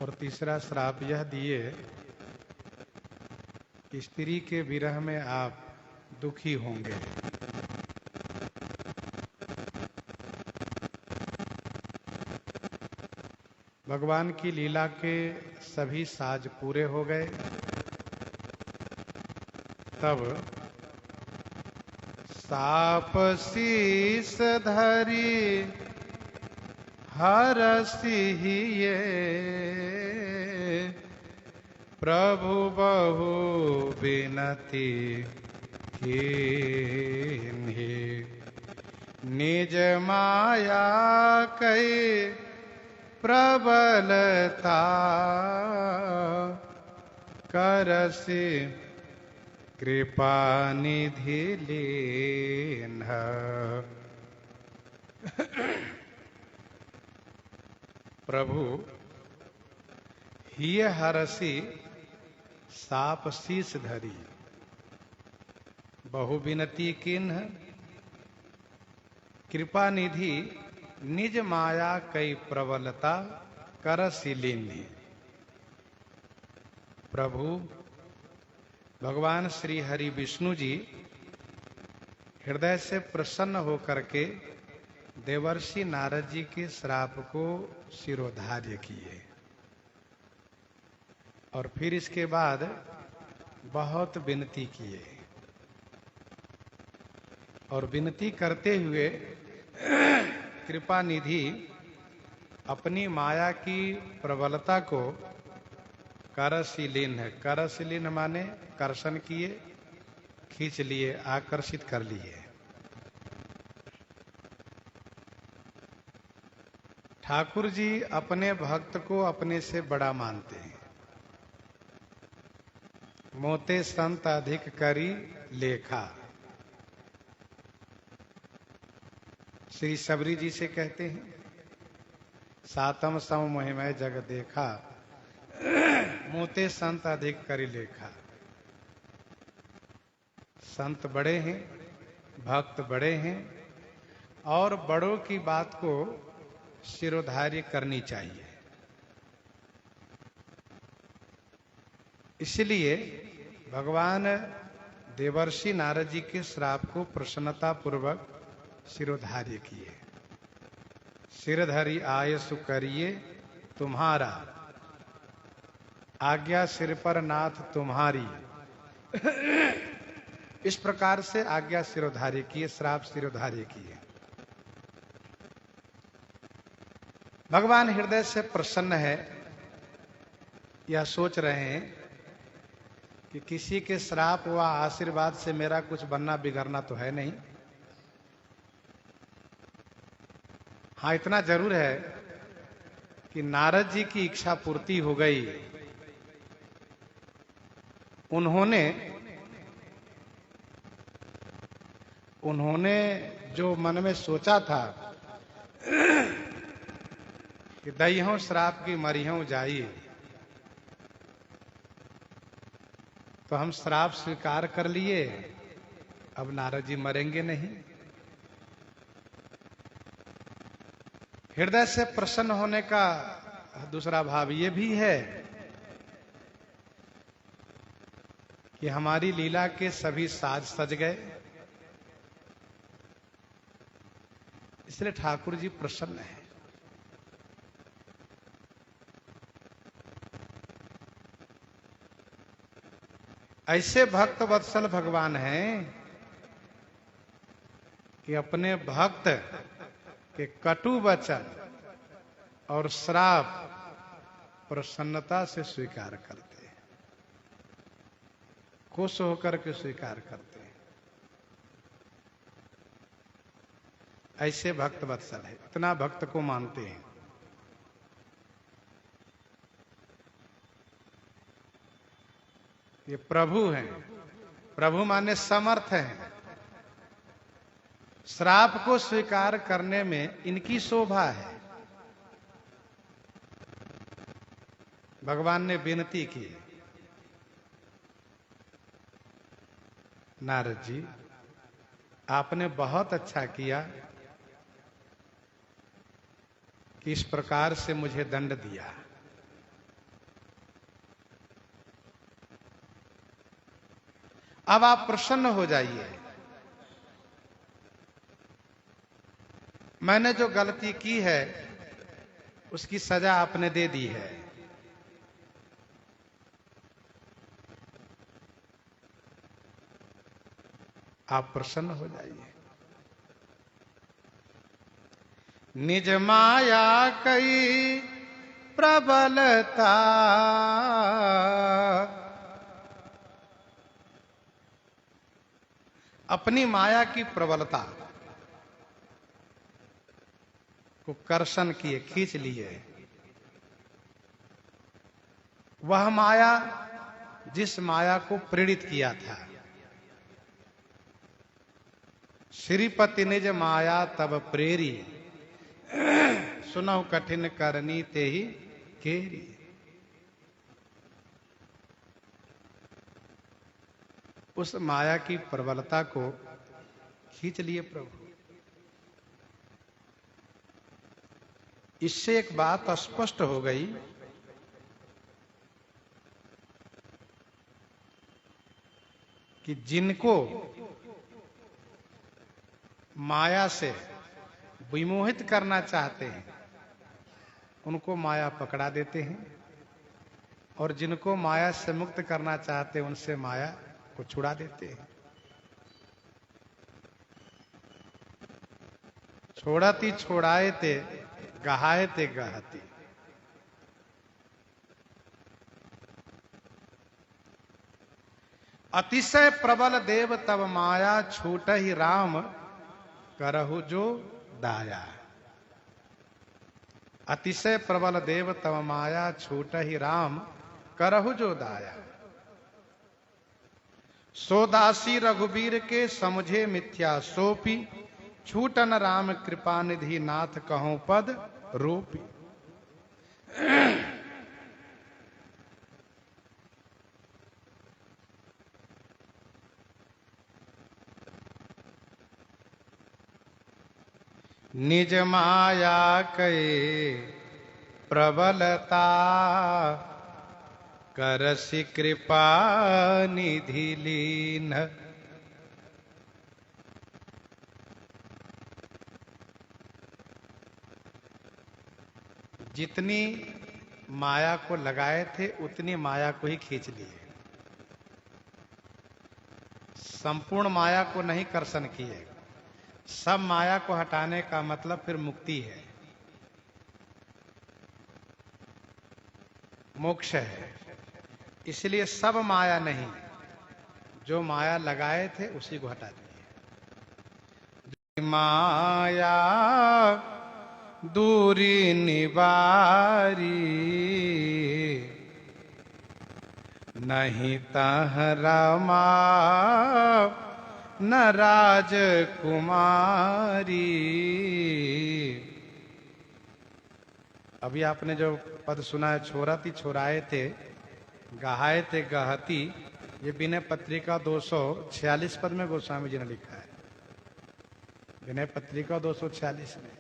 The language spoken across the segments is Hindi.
और तीसरा श्राप यह दिए कि स्त्री के विरह में आप दुखी होंगे। भगवान की लीला के सभी साज पूरे हो गए। तब साप शीस धरी हरसिहिये प्रभु बहु विनती कीन्हि निज माया कई प्रबलता करसि कृपा निधि लीन्ह। प्रभु हिय हरसि साप शीस धरी बहु विनती किन्ह कृपा निधि निज माया कई प्रबलता करसि लीन्हि। प्रभु भगवान श्री हरि विष्णु जी हृदय से प्रसन्न होकर के देवर्षि नारद जी के श्राप को शिरोधार्य किए और फिर इसके बाद बहुत विनती किए और विनती करते हुए कृपा निधि अपनी माया की प्रबलता को करसिलीन माने कर्षण किए, खींच लिए, आकर्षित कर लिए। ठाकुर जी अपने भक्त को अपने से बड़ा मानते हैं। मोते संत अधिक करी लेखा। श्री सबरी जी से कहते हैं सातम सम मोहिमय जग देखा मोते संत अधिक करी लेखा। संत बड़े हैं, भक्त बड़े हैं और बड़ों की बात को शिरोधार्य करनी चाहिए। इसलिए भगवान देवर्षि नारद जी के श्राप को प्रसन्नता पूर्वक शिरोधार्य किए। सिरधरि आयसु करिए तुम्हारा, आज्ञा सिर पर नाथ तुम्हारी। इस प्रकार से आज्ञा शिरोधार्य किए, श्राप शिरोधार्य किए। भगवान हृदय से प्रसन्न है। यह सोच रहे हैं कि किसी के श्राप व आशीर्वाद से मेरा कुछ बनना बिगड़ना तो है नहीं। हाँ, इतना जरूर है कि नारद जी की इच्छा पूर्ति हो गई। उन्होंने जो मन में सोचा था कि दईहों श्राप की मरियों जाई, तो हम श्राप स्वीकार कर लिए, अब नारद जी मरेंगे नहीं। हृदय से प्रसन्न होने का दूसरा भाव ये भी है कि हमारी लीला के सभी साज सज गए, इसलिए ठाकुर जी प्रसन्न हैं। ऐसे भक्त वत्सल भगवान हैं कि अपने भक्त के कटु वचन और श्राप प्रसन्नता से स्वीकार करते हैं, खुश होकर के स्वीकार करते हैं। ऐसे भक्त वत्सल है, इतना भक्त को मानते हैं। ये प्रभु हैं। प्रभु माने समर्थ हैं। श्राप को स्वीकार करने में इनकी शोभा है। भगवान ने विनती की, नारद जी आपने बहुत अच्छा किया कि इस प्रकार से मुझे दंड दिया। अब आप प्रसन्न हो जाइए। मैंने जो गलती की है उसकी सजा आपने दे दी है। आप प्रसन्न हो जाइए। निज माया कई प्रबलता, अपनी माया की प्रबलता को कर्षण किए, खींच लिए। वह माया जिस माया को प्रेरित किया था, श्रीपति निज माया तब प्रेरी, सुनहु कठिन करनी ते ही केरी। उस माया की प्रबलता को खींच लिए प्रभु। इससे एक बात स्पष्ट हो गई कि जिनको माया से विमोहित करना चाहते हैं उनको माया पकड़ा देते हैं, और जिनको माया से मुक्त करना चाहते हैं उनसे माया को छुड़ा देते हैं। छोड़ती छोड़ाए ते गहाए ते गहती। अतिशय प्रबल देव तब माया छूट ही राम करहु जो दाया। अतिशय प्रबल देव तब माया छूट ही राम करहु जो दाया। सो दासी रघुबीर के समझे मिथ्या सोपी, छूटन राम कृपा निधि नाथ कहूं पद रूपी। निज माया कए प्रबलता, करसि कृपा निधि लीन। जितनी माया को लगाए थे उतनी माया को ही खींच लिए, संपूर्ण माया को नहीं कर्षण किए। सब माया को हटाने का मतलब फिर मुक्ति है, मोक्ष है। इसलिए सब माया नहीं, जो माया लगाए थे उसी को हटा दिए। माया दूरी निवारी, नहीं तह रमा न राजकुमारी। अभी आपने जो पद सुना है, छोरती छोराए थे गहाए थे गहती, ये विनय पत्रिका 246 पद में गोस्वामी जी ने लिखा है। विनय पत्रिका 246 में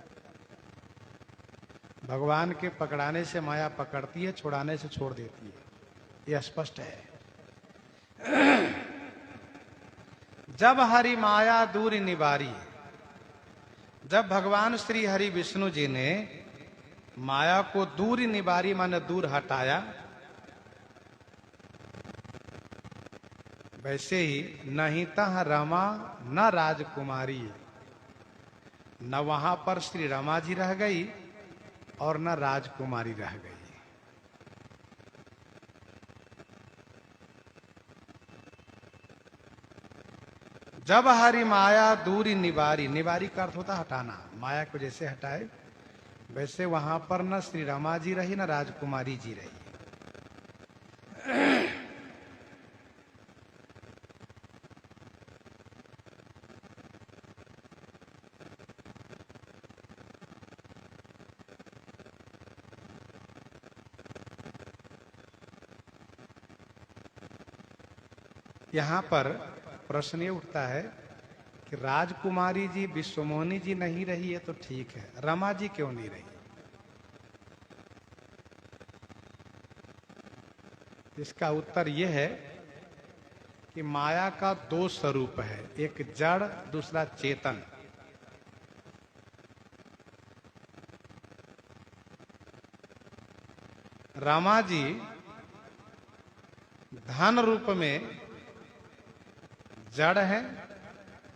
भगवान के पकड़ाने से माया पकड़ती है, छोड़ाने से छोड़ देती है, यह स्पष्ट है। जब हरि माया दूर निवारी, जब भगवान श्री हरि विष्णु जी ने माया को दूर निवारी माने दूर हटाया, वैसे ही नहीं तह रमा न राजकुमारी, न वहां पर श्री रमा जी रह गई और न राजकुमारी रह गई। जब हरि माया दूरी निवारी, निवारी का अर्थ होता हटाना, माया को जैसे हटाए वैसे वहां पर न श्री रमा जी रही न राजकुमारी जी रही। यहां पर प्रश्न ये उठता है कि राजकुमारी जी विश्वमोहिनी जी नहीं रही है तो ठीक है, रमा जी क्यों नहीं रही? इसका उत्तर यह है कि माया का दो स्वरूप है, एक जड़ दूसरा चेतन। रमा जी धन रूप में जड़ है,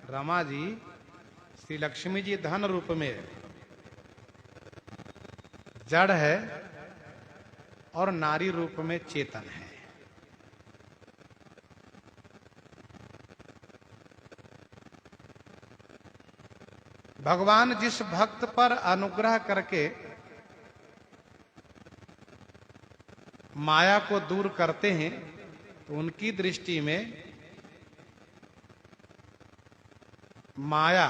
रमा जी श्री लक्ष्मी जी धन रूप में जड़ है और नारी रूप में चेतन है। भगवान जिस भक्त पर अनुग्रह करके माया को दूर करते हैं तो उनकी दृष्टि में माया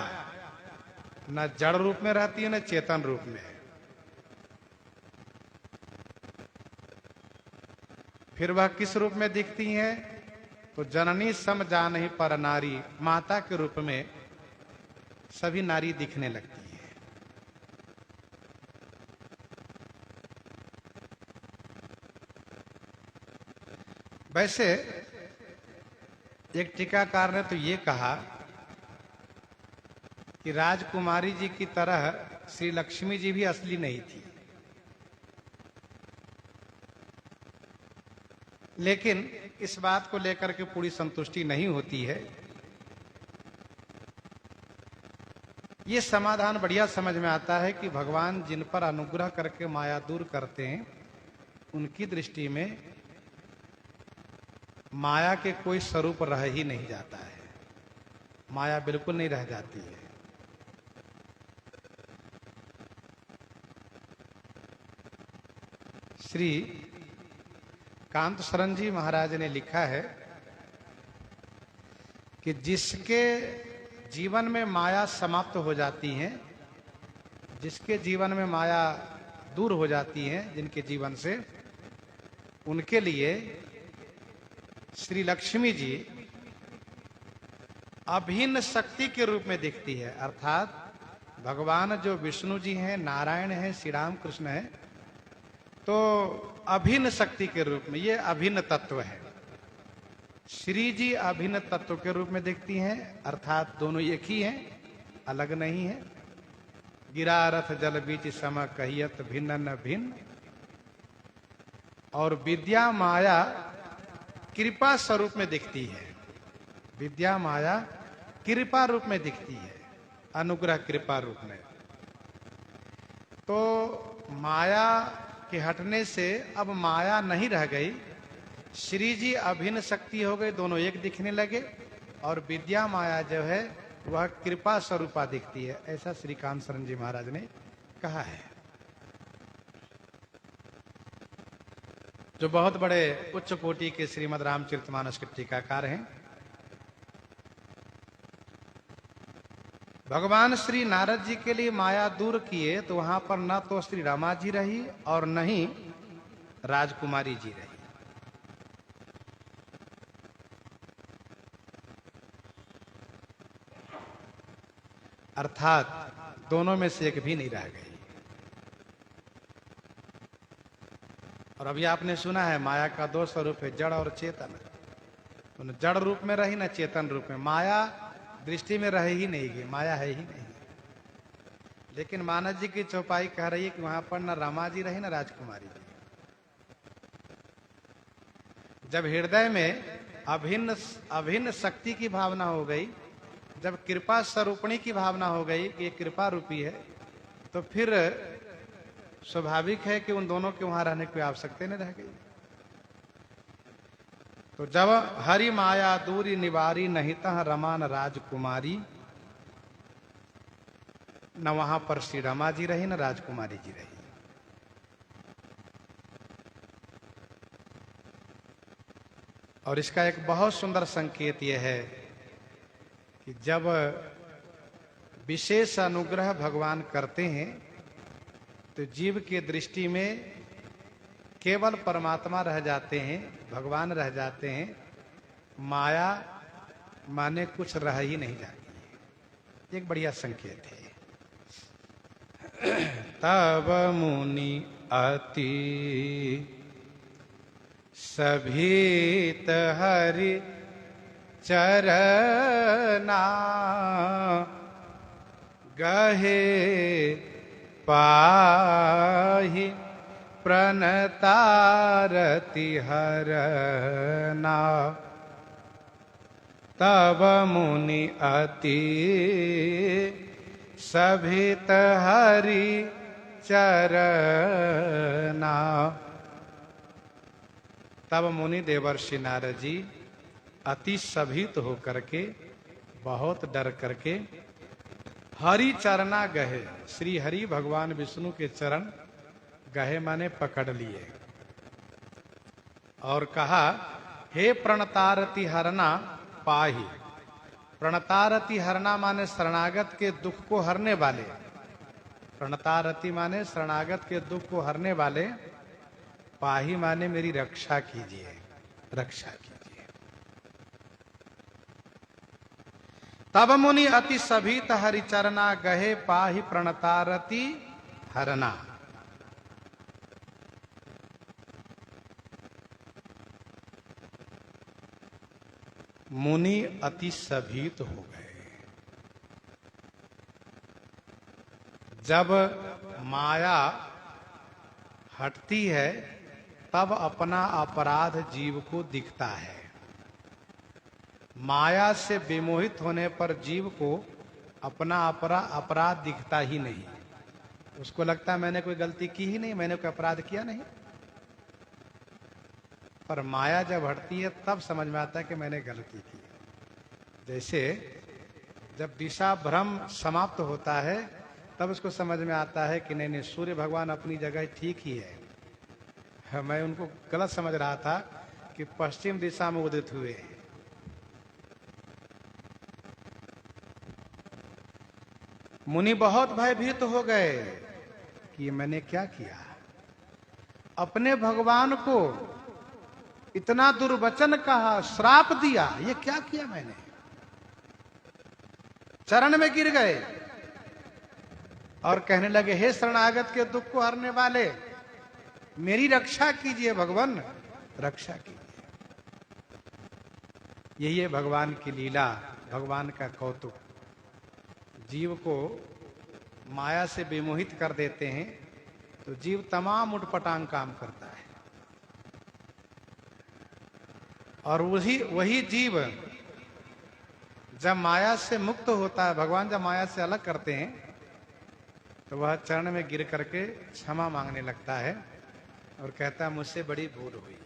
न जड़ रूप में रहती है न चेतन रूप में। फिर वह किस रूप में दिखती हैं? तो जननी सम जानहि पर नारी, माता के रूप में सभी नारी दिखने लगती है। वैसे एक टीकाकार ने तो ये कहा कि राजकुमारी जी की तरह श्री लक्ष्मी जी भी असली नहीं थी, लेकिन इस बात को लेकर के पूरी संतुष्टि नहीं होती है। ये समाधान बढ़िया समझ में आता है कि भगवान जिन पर अनुग्रह करके माया दूर करते हैं उनकी दृष्टि में माया के कोई स्वरूप रह ही नहीं जाता है, माया बिल्कुल नहीं रह जाती है। श्री कांत शरण जी महाराज ने लिखा है कि जिसके जीवन में माया समाप्त हो जाती है, जिसके जीवन में माया दूर हो जाती है, जिनके जीवन से, उनके लिए श्री लक्ष्मी जी अभिन्न शक्ति के रूप में दिखती है। अर्थात भगवान जो विष्णु जी हैं, नारायण हैं, श्री राम कृष्ण हैं, तो अभिन्न शक्ति के रूप में, ये अभिन्न तत्व है। श्री जी अभिन्न तत्व के रूप में दिखती हैं, अर्थात दोनों एक ही हैं, अलग नहीं है। गिरा रथ जल बीच सम कहियत भिन्न न भिन्न। और विद्या माया कृपा स्वरूप में दिखती है, विद्या माया कृपा रूप में दिखती है, अनुग्रह कृपा रूप में। तो माया के हटने से अब माया नहीं रह गई, श्री जी अभिन्न शक्ति हो गई, दोनों एक दिखने लगे, और विद्या माया जो है वह कृपा स्वरूपा दिखती है। ऐसा श्री कांत शरण जी महाराज ने कहा है, जो बहुत बड़े उच्च कोटि के श्रीमद् रामचरितमानस के टीकाकार हैं। भगवान श्री नारद जी के लिए माया दूर किए तो वहां पर न तो श्री रमा जी रही और न ही राजकुमारी जी रही। अर्थात दोनों में से एक भी नहीं रह गई। और अभी आपने सुना है माया का दो स्वरूप है, जड़ और चेतन। तो न जड़ रूप में रही न चेतन रूप में, माया दृष्टि में रह ही नहीं गई, माया है ही नहीं। लेकिन मानस जी की चौपाई कह रही है कि वहां पर न रमा जी रही न राजकुमारी जी। जब हृदय में अभिन्न शक्ति की भावना हो गई, जब कृपा स्वरूपणी की भावना हो गई कि ये कृपा रूपी है, तो फिर स्वाभाविक है कि उन दोनों के वहां रहने की आवश्यकता नहीं रह गई। तो जब हरि माया दूरी निवारी, नहीं तह रमा न राजकुमारी, न वहां पर श्री रमा जी रही न राजकुमारी जी रही। और इसका एक बहुत सुंदर संकेत यह है कि जब विशेष अनुग्रह भगवान करते हैं तो जीव के दृष्टि में केवल परमात्मा रह जाते हैं, भगवान रह जाते हैं, माया माने कुछ रह ही नहीं जाती। एक बढ़िया संकेत है। तब मुनि अति सभीत हरि चरना गहे पाहि प्रणतारति हरना। तब मुनि अति सभित हरि चरना। तब मुनि देवर्षि नारद जी अति सभित होकर के, बहुत डर करके, हरि चरना गहे, श्री हरि भगवान विष्णु के चरण गहे माने पकड़ लिए और कहा, हे प्रणतारति हरना पाहि। प्रणतारति हरना माने शरणागत के दुख को हरने वाले, प्रणतारति माने शरणागत के दुख को हरने वाले, पाहि माने मेरी रक्षा कीजिए, रक्षा कीजिए। तब मुनि अति सभित हरिचरना गहे पाहि प्रणतारति हरना। मुनि अति सभित हो गए। जब माया हटती है तब अपना अपराध जीव को दिखता है। माया से विमोहित होने पर जीव को अपना अपराध दिखता ही नहीं। उसको लगता है मैंने कोई गलती की ही नहीं, मैंने कोई अपराध किया नहीं। पर माया जब हटती है तब समझ में आता है कि मैंने गलती की। जैसे जब दिशा भ्रम समाप्त होता है तब उसको समझ में आता है कि नहीं, सूर्य भगवान अपनी जगह ठीक ही है। मैं उनको गलत समझ रहा था कि पश्चिम दिशा में उदित हुए। मुनि बहुत भयभीत हो गए कि मैंने क्या किया। अपने भगवान को इतना दुर्वचन कहा, श्राप दिया, ये क्या किया मैंने। चरण में गिर गए और कहने लगे, हे शरणागत के दुख को हरने वाले, मेरी रक्षा कीजिए भगवान, रक्षा कीजिए। यही है भगवान की लीला, भगवान का कौतुक। जीव को माया से विमोहित कर देते हैं तो जीव तमाम उटपटांग काम करता है। और वही जीव जब माया से मुक्त होता है, भगवान जब माया से अलग करते हैं तो वह चरण में गिर करके क्षमा मांगने लगता है और कहता है, मुझसे बड़ी भूल हुई।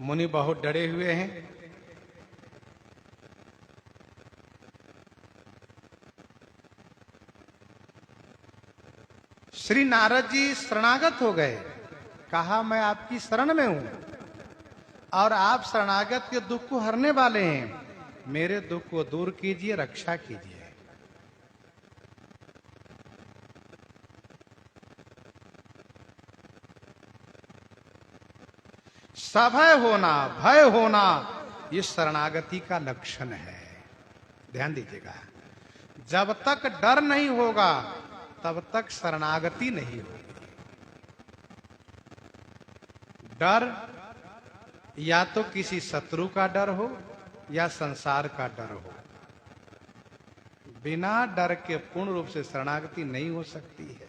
मुनि बहुत डरे हुए हैं। श्री नारद जी शरणागत हो गए। कहा, मैं आपकी शरण में हूं और आप शरणागत के दुख को हरने वाले हैं। मेरे दुख को दूर कीजिए, रक्षा कीजिए। सभय होना, भय होना, ये शरणागति का लक्षण है। ध्यान दीजिएगा, जब तक डर नहीं होगा तब तक शरणागति नहीं होगी। डर या तो किसी शत्रु का डर हो या संसार का डर हो। बिना डर के पूर्ण रूप से शरणागति नहीं हो सकती है।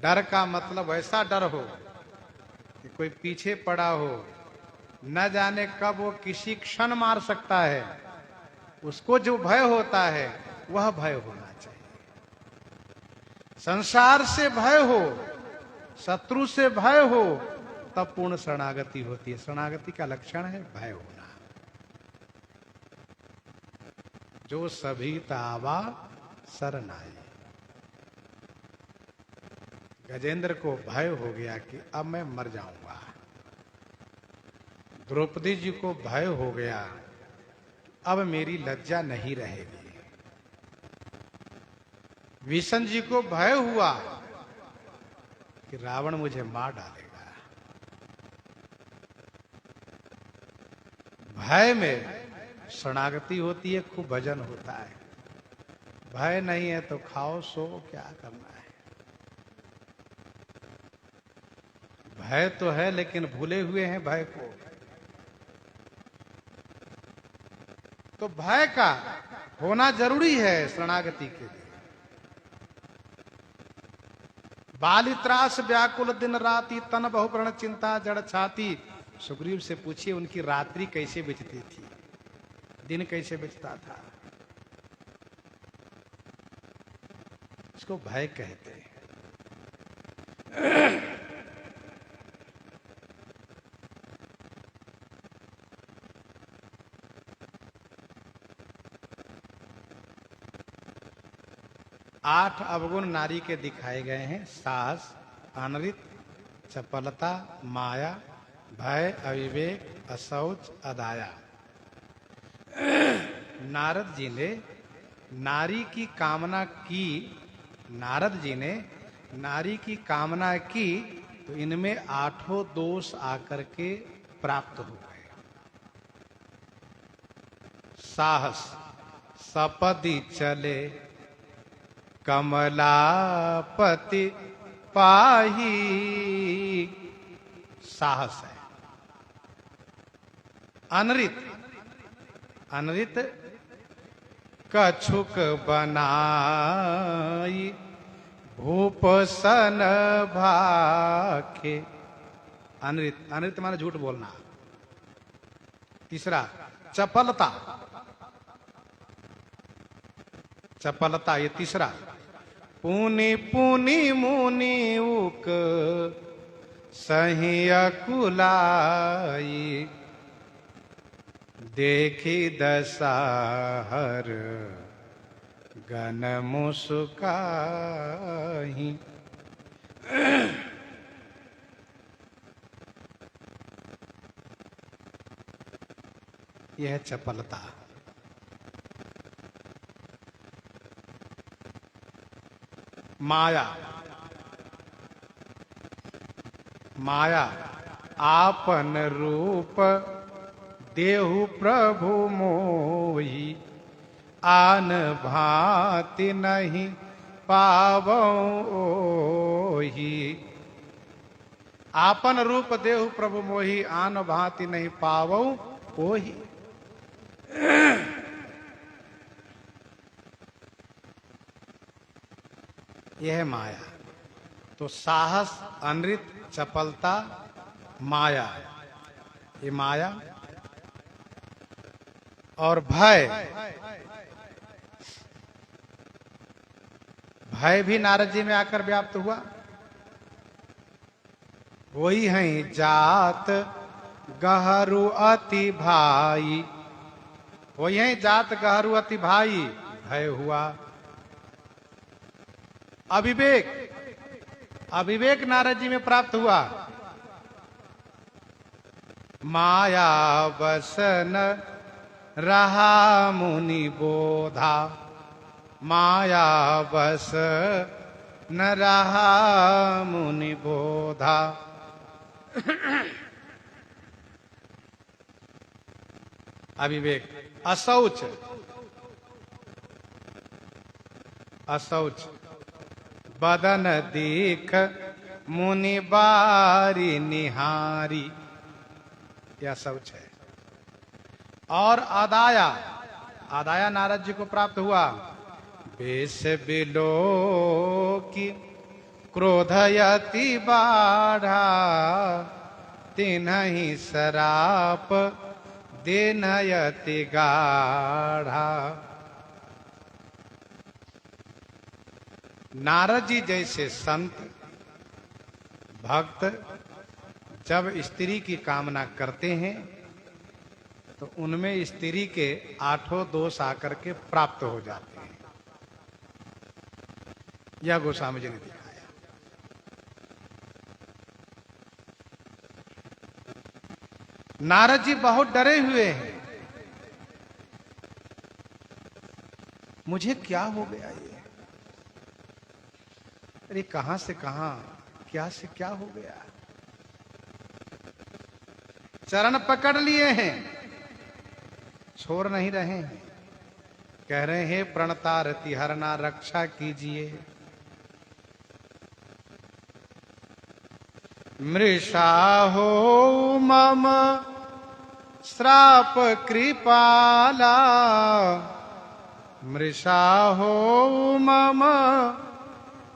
डर का मतलब ऐसा डर हो कि कोई पीछे पड़ा हो, न जाने कब वो किसी क्षण मार सकता है, उसको जो भय होता है वह भय होना चाहिए। संसार से भय हो, शत्रु से भय हो, तब पूर्ण शरणागति होती है। शरणागति का लक्षण है भय होना। जो सभी तावा शरण आए। गजेंद्र को भय हो गया कि अब मैं मर जाऊंगा। द्रौपदी जी को भय हो गया, अब मेरी लज्जा नहीं रहेगी। विष्णु जी को भय हुआ कि रावण मुझे मार डालेगा। भय में शरणागति होती है, खूब भजन होता है। भय नहीं है तो खाओ सो, क्या करना है। भय तो है लेकिन भूले हुए हैं भय को। तो भय का होना जरूरी है शरणागति के लिए। बाली त्रास व्याकुल दिन राति तन बहु प्रण चिंता जड़ छाती। सुग्रीव से पूछिए उनकी रात्रि कैसे बीतती थी, दिन कैसे बीतता था। इसको भय कहते हैं। 8 अवगुण नारी के दिखाए गए हैं। साहस, अनृत, चपलता, माया, भय, अविवेक, अशौच, अदाया। नारद जी ने नारी की कामना की, नारद जी ने नारी की कामना की तो इनमें 8 दोष आकर के प्राप्त हो गए। साहस, सपदि चले कमलापति पाही, साहस है। अनृत, अनृत कछुक बनाई भूप सन भाखे। अनृत, अनृत माने झूठ बोलना। तीसरा चपलता, चपलता ये तीसरा। पुनि पुनि मुनि उक सही अकुलाई देखी दसाहर गन मुस्काही। यह है चपलता। माया, माया आपन रूप देहु प्रभु मोही आन भांति नहीं पावोही। आपन रूप देहु प्रभु मोही आन भांति नहीं पावो ओही। यह है माया। तो साहस, अनृत, चपलता, माया, ये माया। और भय, भय भी नारद जी में आकर व्याप्त हुआ। वही हैं जात गहरू अति भाई, वही हैं जात गहरू अति भाई, भय हुआ। अविवेक, अविवेक नारद जी में प्राप्त हुआ। माया बसन रहा मुनि बोधा, माया बस न रहा मुनि बोधा। अविवेक। अशौच, अशौच बदन देख मुनि बारी निहारी, यह शौच है। और अदाया, अदाया नारद जी को प्राप्त हुआ। बेश बिलो की क्रोधयति बाढ़ा तिन्हि सराप दिनयति गाढ़ा। नारद जी जैसे संत भक्त जब स्त्री की कामना करते हैं तो उनमें स्त्री के 8 दोष आकर के प्राप्त हो जाते हैं। यह गोस्वामी जी ने दिखाया। नारद जी बहुत डरे हुए हैं, मुझे क्या हो गया ये, अरे कहां से कहां, क्या से क्या हो गया। चरण पकड़ लिए हैं, छोड़ नहीं रहे हैं। कह रहे हैं प्रणतारति हरना रक्षा कीजिए। मृषा हो मम श्राप कृपाला, मृषा हो मम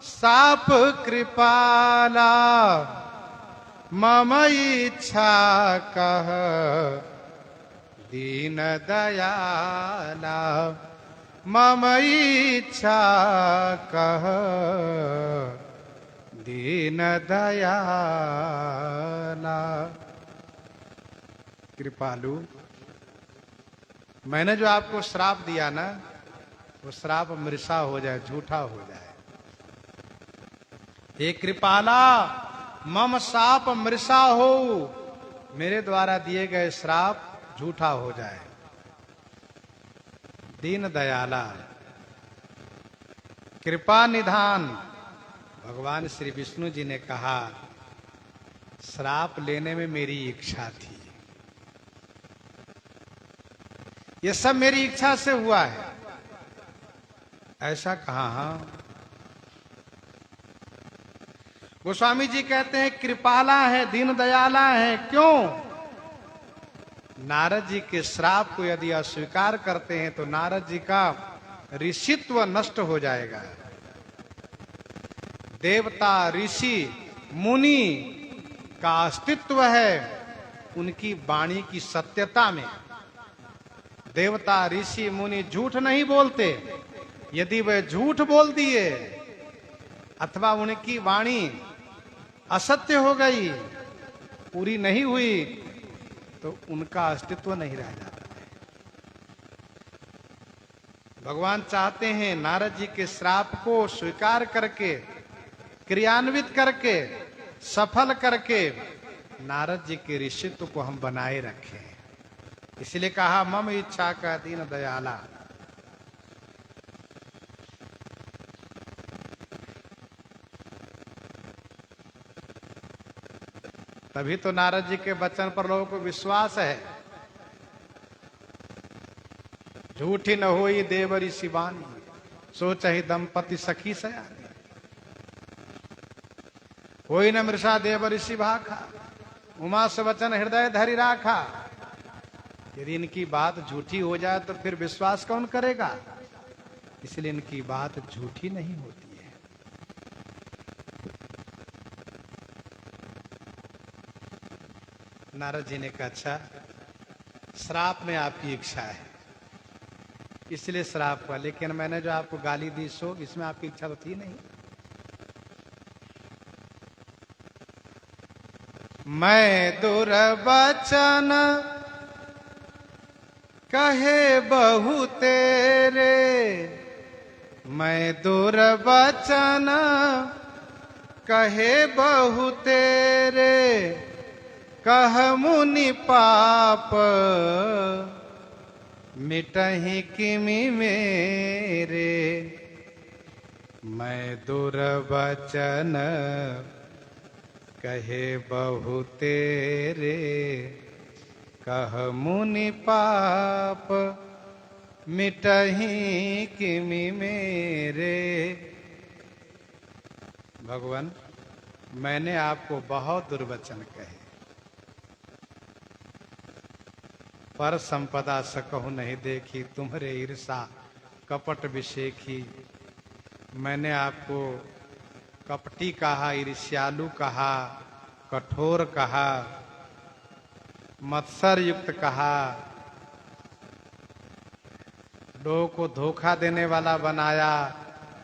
शाप कृपाला, मम इच्छा कह दीन दयाला, मम इच्छा कह दीन दयाला। कृपालु, मैंने जो आपको श्राप दिया ना, वो श्राप मृषा हो जाए, झूठा हो जाए। हे कृपाला, मम शाप मृषा हो, मेरे द्वारा दिए गए श्राप झूठा हो जाए। दीन दयाला, कृपा निधान, भगवान श्री विष्णु जी ने कहा श्राप लेने में मेरी इच्छा थी, ये सब मेरी इच्छा से हुआ है, ऐसा कहा। हाँ, गोस्वामी जी कहते हैं कृपाला है, दीन दयाला है। क्यों? नारद जी के श्राप को यदि अस्वीकार करते हैं तो नारद जी का ऋषित्व नष्ट हो जाएगा। देवता, ऋषि, मुनि का अस्तित्व है उनकी वाणी की सत्यता में। देवता, ऋषि, मुनि झूठ नहीं बोलते। यदि वे झूठ बोल दिए अथवा उनकी वाणी असत्य हो गई, पूरी नहीं हुई, तो उनका अस्तित्व नहीं रह जाता है। भगवान चाहते हैं नारद जी के श्राप को स्वीकार करके, क्रियान्वित करके, सफल करके नारद जी के ऋषित्व को हम बनाए रखें। इसलिए कहा मम इच्छा का दीन दयाला। तभी तो नारद जी के वचन पर लोगों को विश्वास है। झूठी न होई देव ऋषि वाणी, सोच ही दंपति सखी सयानी। कोई न मृषा देव ऋषि भाखा, उमा से वचन हृदय धरि राखा। यदि इनकी बात झूठी हो जाए तो फिर विश्वास कौन करेगा? इसलिए इनकी बात झूठी नहीं होती है। नारद जी ने कहा अच्छा, श्राप में आपकी इच्छा है इसलिए श्राप हुआ, लेकिन मैंने जो आपको गाली दी सो इसमें आपकी इच्छा तो थी नहीं। मैं दुर्वचन कहे बहु तेरे, मैं दुर्वचन कहे बहु तेरे, कह मुनि पाप मिटहि किमि मेरे। मैं दुर्वचन कहे बहु तेरे, कह मुनि पाप मिटहि किमि मेरे। भगवान, मैंने आपको बहुत दुर्वचन कहे, पर संपदा सकहु नहीं देखी, तुम्हारे ईर्षा कपट विषेखी। मैंने आपको कपटी कहा, ईर्ष्यालु कहा, कठोर कहा, मत्सर युक्त कहा, लोगों को धोखा देने वाला बनाया,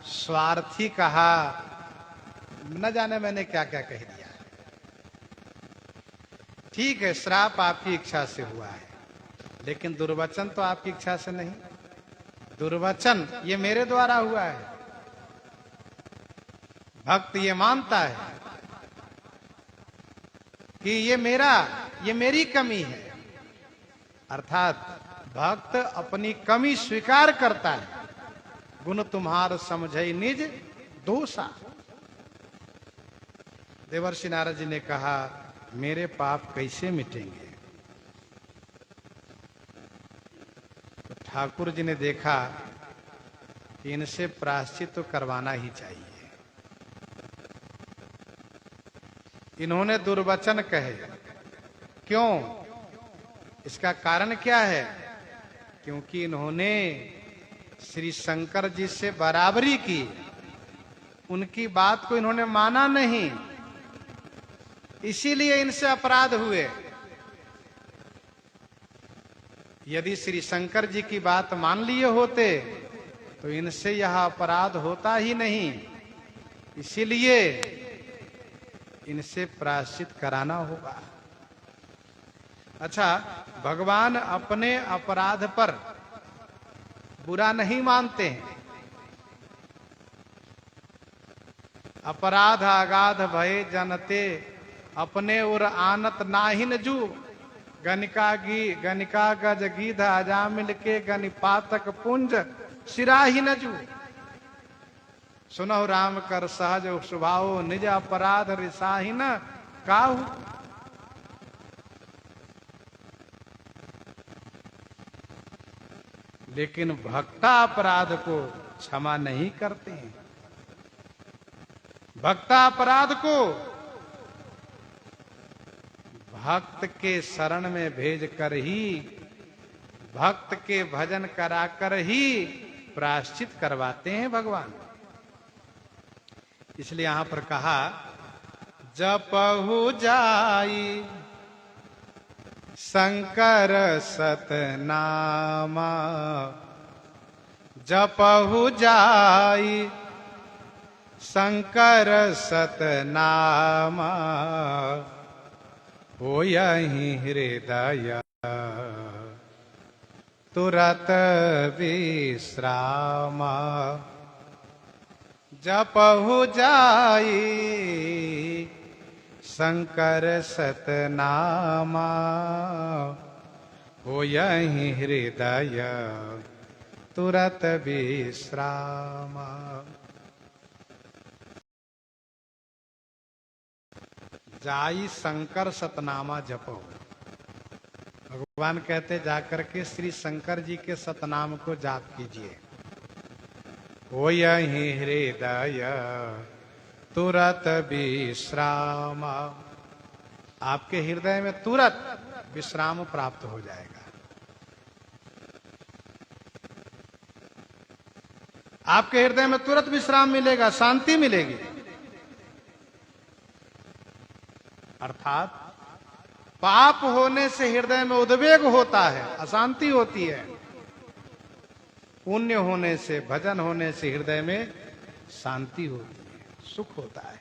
स्वार्थी कहा, न जाने मैंने क्या क्या कह दिया। ठीक है, श्राप आपकी इच्छा से हुआ है, लेकिन दुर्वचन तो आपकी इच्छा से नहीं। दुर्वचन ये मेरे द्वारा हुआ है। भक्त ये मानता है कि ये मेरी कमी है, अर्थात भक्त अपनी कमी स्वीकार करता है। गुण तुम्हार समझई निज दोषा। देवर्षि नारद जी ने कहा मेरे पाप कैसे मिटेंगे? तो ठाकुर जी ने देखा कि इनसे प्रायश्चित तो करवाना ही चाहिए। इन्होंने दुर्वचन कहे। क्यों? इसका कारण क्या है? क्योंकि इन्होंने श्री शंकर जी से बराबरी की, उनकी बात को इन्होंने माना नहीं, इसीलिए इनसे अपराध हुए। यदि श्री शंकर जी की बात मान लिए होते तो इनसे यह अपराध होता ही नहीं, इसीलिए इनसे प्रायश्चित कराना होगा। अच्छा, भगवान अपने अपराध पर बुरा नहीं मानते हैं। अपराध अगाध भय जनते अपने उर आनत नाहिन जू, गनिका गज गीध अजामिल के गनिपातक पुंज सिराही न जू। सुनहु राम कर सहज स्वभाव निज अपराध रिसाही न काहू। लेकिन भक्ता अपराध को क्षमा नहीं करते हैं। भक्ता अपराध को भक्त के शरण में भेज कर ही, भक्त के भजन कराकर ही प्रायश्चित करवाते हैं भगवान। इसलिए यहां पर कहा, जपहु जाई शंकर सतनामा, जपहु जाई शंकर सतनामा, हो यही हृदय तुरत विश्रामा। जपहु जाई शंकर सतनामा, हो यही हृदय तुरत विश्रामा। जाई शंकर सतनामा जपो। भगवान कहते जाकर के श्री शंकर जी के सतनाम को जाप कीजिए। हो यही हृदय तुरत विश्राम, आपके हृदय में तुरंत विश्राम प्राप्त हो जाएगा। आपके हृदय में तुरंत विश्राम मिलेगा, शांति मिलेगी। अर्थात पाप होने से हृदय में उद्वेग होता है, अशांति होती है। पुण्य होने से, भजन होने से हृदय में शांति होती है, सुख होता है।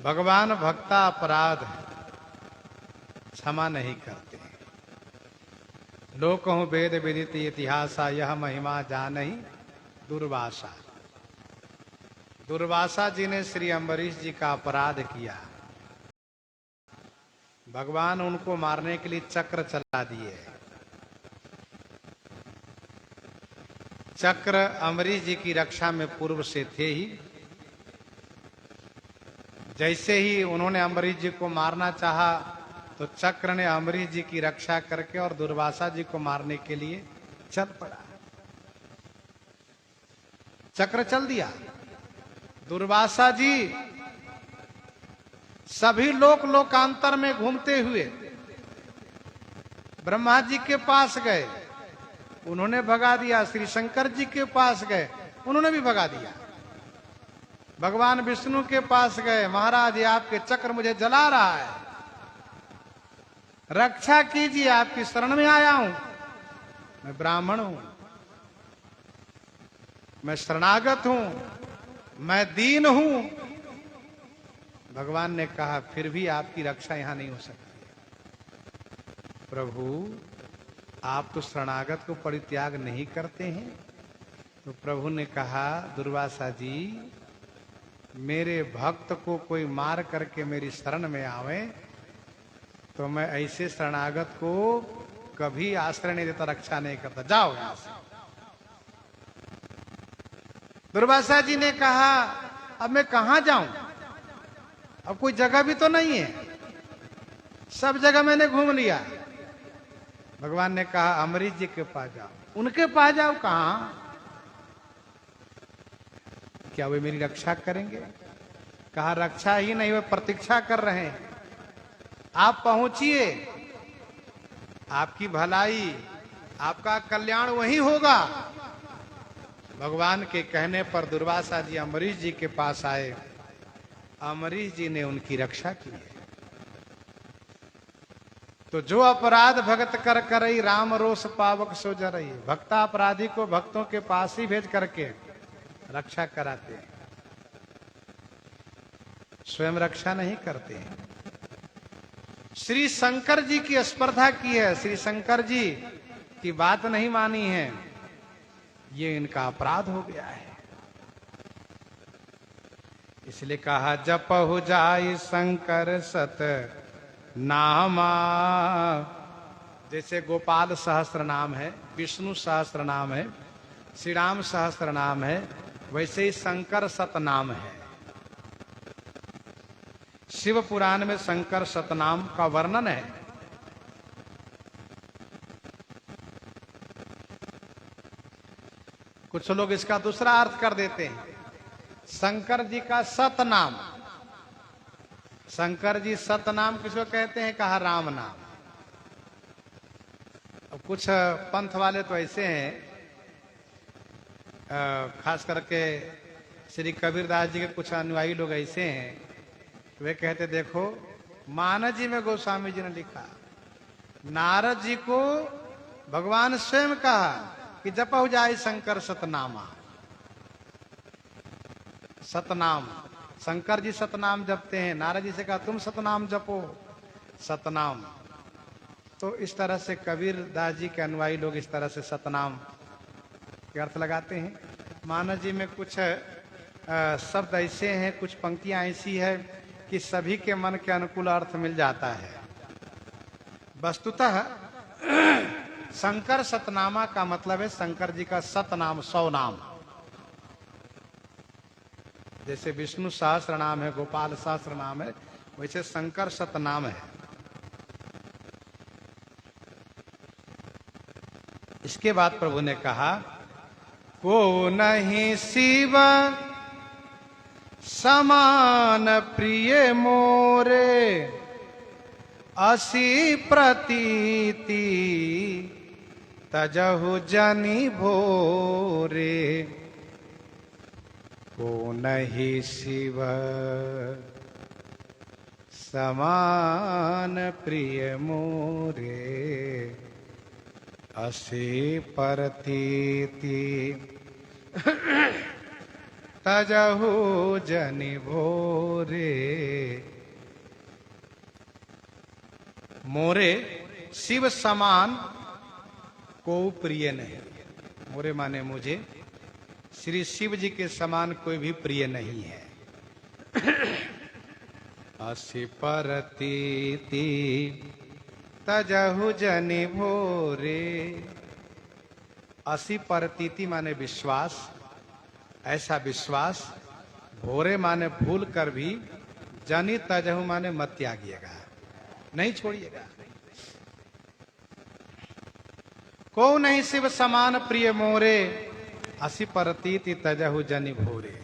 भगवान भक्ता अपराध क्षमा नहीं करते। लोक कहूं वेद विदित इतिहासा, यह महिमा जानहि दुर्वासा। दुर्वासा जी ने श्री अम्बरीश जी का अपराध किया। भगवान उनको मारने के लिए चक्र चला दिए। चक्र अम्बरीश जी की रक्षा में पूर्व से थे ही। जैसे ही उन्होंने अम्बरीश जी को मारना चाहा तो चक्र ने अम्बरीश जी की रक्षा करके और दुर्वासा जी को मारने के लिए चल पड़ा। चक्र चल दिया। दुर्वासा जी सभी लोकांतर में घूमते हुए ब्रह्मा जी के पास गए, उन्होंने भगा दिया। श्री शंकर जी के पास गए, उन्होंने भी भगा दिया। भगवान विष्णु के पास गए, महाराज ये आपके चक्र मुझे जला रहा है, रक्षा कीजिए, आपकी शरण में आया हूं। मैं ब्राह्मण हूं, मैं शरणागत हूं, मैं दीन हूं। भगवान ने कहा फिर भी आपकी रक्षा यहां नहीं हो सकती। प्रभु आप तो शरणागत को परित्याग नहीं करते हैं। तो प्रभु ने कहा, दुर्वासा जी मेरे भक्त को कोई मार करके मेरी शरण में आवे तो मैं ऐसे शरणागत को कभी आश्रय नहीं देता, रक्षा नहीं करता। जाओ यहां से। दुर्वासा जी ने कहा अब मैं कहां जाऊं, अब कोई जगह भी तो नहीं है, सब जगह मैंने घूम लिया। भगवान ने कहा अम्बरीश जी के पास जाओ। उनके पास जाओ? कहां? क्या वे मेरी रक्षा करेंगे? कहा रक्षा ही नहीं, वे प्रतीक्षा कर रहे हैं। आप पहुंचिए, आपकी भलाई, आपका कल्याण वही होगा। भगवान के कहने पर दुर्वासा जी अम्बरीश जी के पास आए। अम्बरीश जी ने उनकी रक्षा की। तो जो अपराध भगत कर करई, राम रोष पावक सो जरई। भक्ता अपराधी को भक्तों के पास ही भेज करके रक्षा कराते हैं, स्वयं रक्षा नहीं करते हैं। श्री शंकर जी की स्पर्धा की है, श्री शंकर जी की बात नहीं मानी है, ये इनका अपराध हो गया है। इसलिए कहा जपहु जाय शंकर सत नामा। जैसे गोपाल सहस्त्र नाम है, विष्णु सहस्त्र नाम है, श्री राम सहस्त्र नाम है, वैसे ही शंकर सतनाम है। शिव पुराण में शंकर सतनाम का वर्णन है। कुछ लोग इसका दूसरा अर्थ कर देते हैं, शंकर जी का सतनाम। शंकर जी सतनाम किसको कहते हैं? कहा राम नाम। अब कुछ पंथ वाले तो ऐसे हैं, खास करके श्री कबीरदास जी के कुछ अनुयायी लोग ऐसे हैं, वे कहते देखो मानस जी में गोस्वामी जी ने लिखा, नारद जी को भगवान स्वयं कहा कि जपहु जाय शंकर सतनामा। सतनाम, शंकर जी सतनाम जपते हैं, नारद जी से कहा तुम सतनाम जपो, सतनाम। तो इस तरह से कबीर दास जी के अनुयायी लोग इस तरह से सतनाम के अर्थ लगाते हैं। मानस जी में कुछ शब्द ऐसे हैं, कुछ पंक्तियां ऐसी है कि सभी के मन के अनुकूल अर्थ मिल जाता है। वस्तुतः शंकर सतनामा का मतलब है शंकर जी का सतनाम, 100 नाम। जैसे विष्णु सहस्त्र नाम है, गोपाल सहस्त्र नाम है, वैसे शंकर सतनाम है। इसके बाद प्रभु ने कहा को नहीं शिव समान प्रिय मोरे, असी प्रतीति तजहु जनि भोरे। को नहीं शिव समान प्रिय मोरे, असी प्रतीति तजहु जनि भोरे। मोरे शिव समान को प्रिय नहीं। मोरे माने मुझे, श्री शिव जी के समान कोई भी प्रिय नहीं है। असी परतीति तजहु जनि भोरे। असी परतीति माने विश्वास, ऐसा विश्वास, भोरे माने भूल कर भी, जनि तजहु माने मत त्यागिएगा, नहीं छोड़िएगा। को नहीं शिव समान प्रिय मोरे, असी परतीति तजहु जनि भोरे।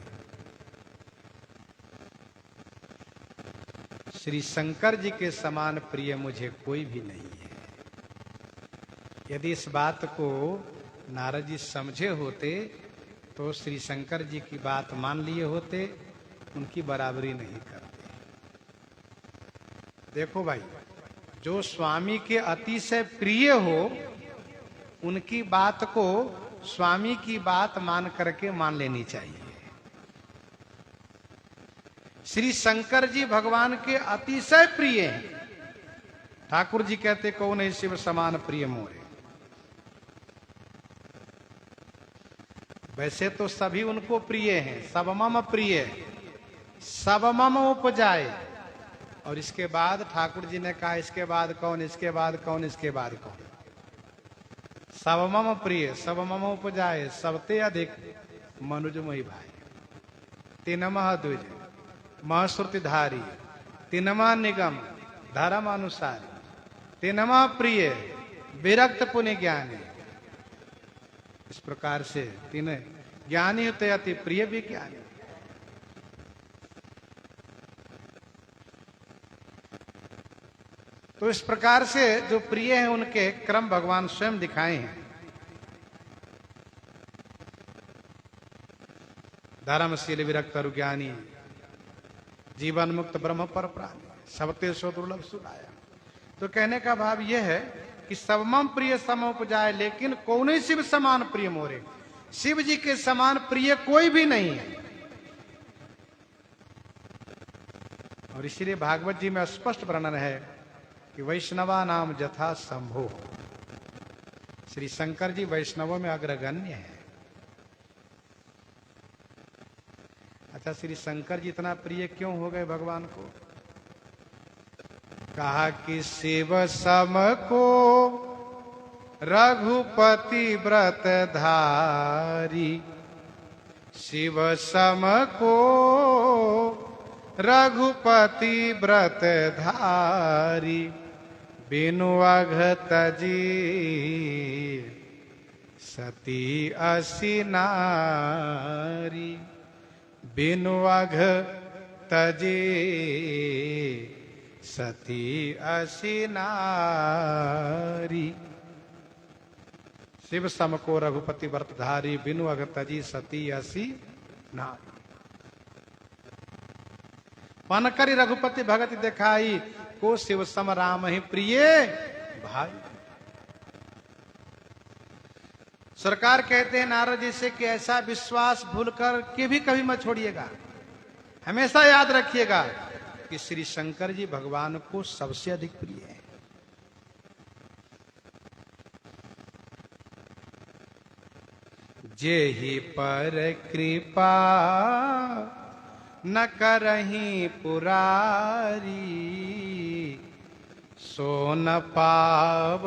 श्री शंकर जी के समान प्रिय मुझे कोई भी नहीं है। यदि इस बात को नारद जी समझे होते तो श्री शंकर जी की बात मान लिए होते, उनकी बराबरी नहीं करते। देखो भाई, जो स्वामी के अतिशय प्रिय हो, उनकी बात को स्वामी की बात मान करके मान लेनी चाहिए। श्री शंकर जी भगवान के अतिशय प्रिय हैं। ठाकुर जी कहते कौन है शिव समान प्रिय मोरे। वैसे तो सभी उनको प्रिय हैं, सब मम प्रिय, सब मम उपजाए। और इसके बाद ठाकुर जी ने कहा इसके बाद कौन, इसके बाद कौन, इसके बाद कौन। सब मम प्रिय, सब मम उपजाए, सबते अधिक मनुज मोहि भाई। तीनमा द्विज महश्रुतिधारी, तीनमा निगम धर्म अनुसारी, तीनमा प्रिय विरक्त पुण्य ज्ञानी। इस प्रकार से तीन ज्ञानी होते अति प्रिय भी ज्ञानी। तो इस प्रकार से जो प्रिय हैं उनके क्रम भगवान स्वयं दिखाए हैं। धर्मशील विरक्त और ज्ञानी, जीवन मुक्त ब्रह्म पर प्राणी, सबते सो दुर्लभ सुनाया। तो कहने का भाव यह है कि सबमम प्रिय सम उपजाए, लेकिन कौन ही शिव समान प्रिय मोरे। शिव जी के समान प्रिय कोई भी नहीं है। और इसलिए भागवत जी में स्पष्ट वर्णन है कि वैष्णवा नाम जथा शंभो। श्री शंकर जी वैष्णवों में अग्रगण्य है। अच्छा, श्री शंकर जी इतना प्रिय क्यों हो गए भगवान को? कहा कि शिव सम को रघुपति व्रत धारी, शिव सम को रघुपति व्रत धारी, बिनु अघत जी सती असी नारी, बिनु अघत जी सती असी नारी। शिव सम को रघुपति व्रत धारी, बिनु अघत जी सती असी नारी। पन करी रघुपति भगति दिखाई, को शिव सम राम ही प्रिय भाई। सरकार कहते हैं नारद जी से कि ऐसा विश्वास भूल कर के भी कभी मत छोड़िएगा। हमेशा याद रखिएगा कि श्री शंकर जी भगवान को सबसे अधिक प्रिय है। जेहि पर कृपा न करहीं पुरारी, सो न पाव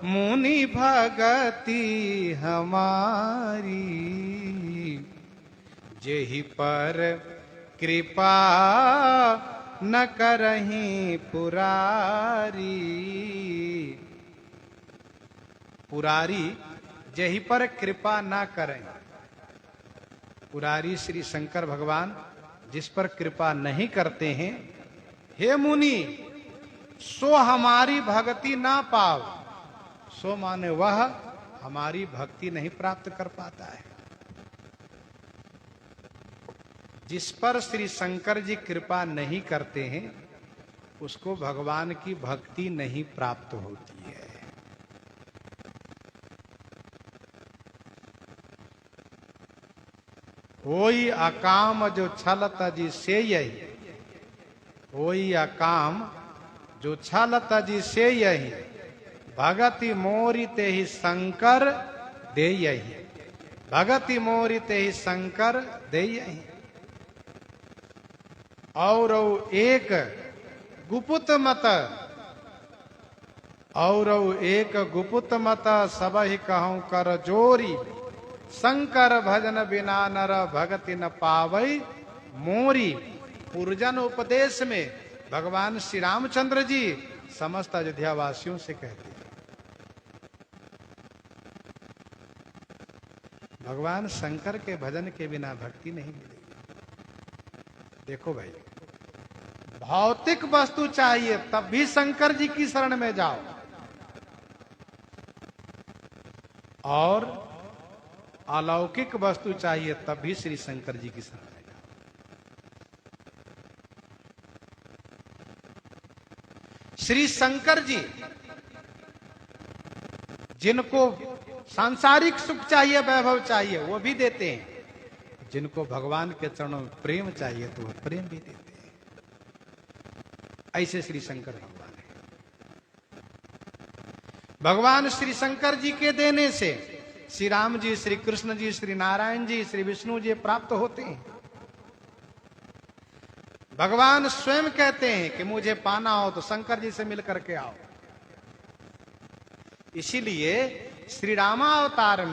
मुनि भगति हमारी। जेहि पर कृपा न करहीं पुरारी, पुरारी जेहि पर कृपा न करें। पुरारी श्री शंकर भगवान जिस पर कृपा नहीं करते हैं, हे मुनि सो हमारी भक्ति ना पाओ। सो माने वह हमारी भक्ति नहीं प्राप्त कर पाता है। जिस पर श्री शंकर जी कृपा नहीं करते हैं उसको भगवान की भक्ति नहीं प्राप्त होती है। होई अकाम जो छल तजी से यही, होई अकाम जो छल तजी से यही, भगति मोरी ते ही शंकर दे यही, भगति मोरी ते ही शंकर दे यही। और एक गुपुत मत, और एक गुपुत मत सब ही कहूं कर जोरी, शंकर भजन बिना नर भगति न पावई मोरी। पूर्जन उपदेश में भगवान श्री रामचंद्र जी समस्त अयोध्या वासियों से कहते हैं, भगवान शंकर के भजन के बिना भक्ति नहीं मिलेगी। देखो भाई, भौतिक वस्तु चाहिए तब भी शंकर जी की शरण में जाओ, और अलौकिक वस्तु चाहिए तब भी श्री शंकर जी की शरण में जाओ। श्री शंकर जी जिनको सांसारिक सुख चाहिए, वैभव चाहिए, वो भी देते हैं। जिनको भगवान के चरणों में प्रेम चाहिए तो वह प्रेम भी देते हैं। ऐसे श्री शंकर भगवान है। भगवान श्री शंकर जी के देने से श्री राम जी, श्री कृष्ण जी, श्री नारायण जी, श्री विष्णु जी प्राप्त होते हैं। भगवान स्वयं कहते हैं कि मुझे पाना हो तो शंकर जी से मिलकर के आओ। इसीलिए श्री रामावतार